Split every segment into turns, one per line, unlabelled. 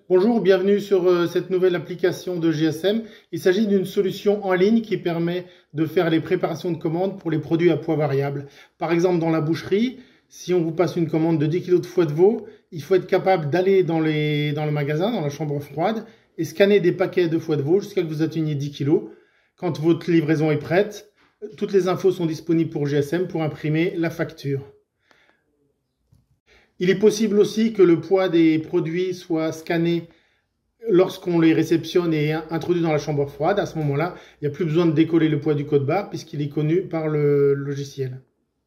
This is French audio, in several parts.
Bonjour, bienvenue sur cette nouvelle application de GSM. Il s'agit d'une solution en ligne qui permet de faire les préparations de commandes pour les produits à poids variable. Par exemple, dans la boucherie, si on vous passe une commande de 10 kg de foie de veau, il faut être capable d'aller dans le magasin, dans la chambre froide, et scanner des paquets de foie de veau jusqu'à ce que vous atteigniez 10 kg. Quand votre livraison est prête, toutes les infos sont disponibles pour GSM pour imprimer la facture. Il est possible aussi que le poids des produits soit scanné lorsqu'on les réceptionne et introduit dans la chambre froide. À ce moment-là, il n'y a plus besoin de décoller le poids du code barre puisqu'il est connu par le logiciel.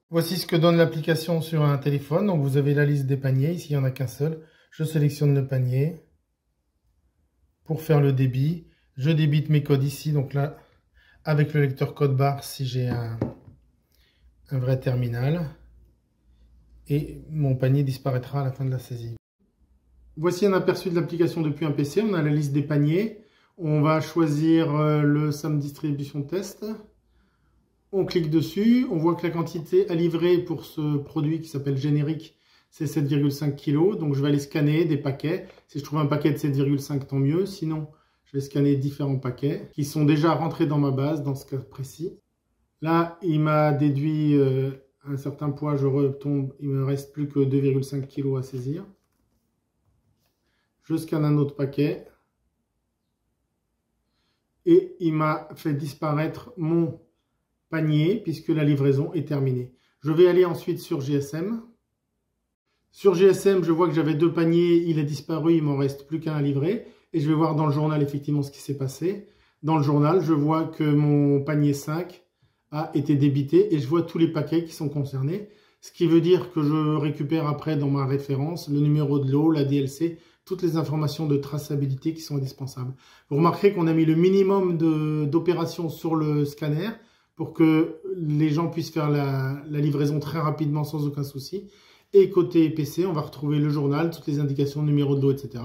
Voici ce que donne l'application sur un téléphone. Donc vous avez la liste des paniers. Ici, il n'y en a qu'un seul. Je sélectionne le panier. Pour faire le débit, je débite mes codes ici. Donc là, avec le lecteur code barre si j'ai un vrai terminal. Et mon panier disparaîtra à la fin de la saisie. Voici un aperçu de l'application depuis un PC. On a la liste des paniers. On va choisir le SAM Distribution Test. On clique dessus. On voit que la quantité à livrer pour ce produit qui s'appelle générique, c'est 7,5 kg. Donc je vais aller scanner des paquets. Si je trouve un paquet de 7,5, tant mieux. Sinon, je vais scanner différents paquets qui sont déjà rentrés dans ma base dans ce cas précis. Là, il m'a déduit un certain poids, je retombe, il me reste plus que 2,5 kg à saisir. Je scanne un autre paquet et il m'a fait disparaître mon panier puisque la livraison est terminée. Je vais aller ensuite sur GSM. Sur GSM, je vois que j'avais 2 paniers, il a disparu, il m'en reste plus qu'un à livrer. Et je vais voir dans le journal effectivement ce qui s'est passé. Dans le journal, je vois que mon panier 5 a été débité et je vois tous les paquets qui sont concernés. Ce qui veut dire que je récupère après dans ma référence le numéro de lot, la DLC, toutes les informations de traçabilité qui sont indispensables. Vous remarquerez qu'on a mis le minimum d'opérations sur le scanner pour que les gens puissent faire la livraison très rapidement sans aucun souci. Et côté PC, on va retrouver le journal, toutes les indications, numéro de lot, etc.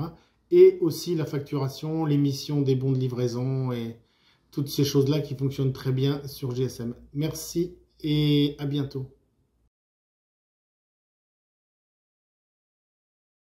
Et aussi la facturation, l'émission des bons de livraison et toutes ces choses-là qui fonctionnent très bien sur GSM. Merci et à bientôt.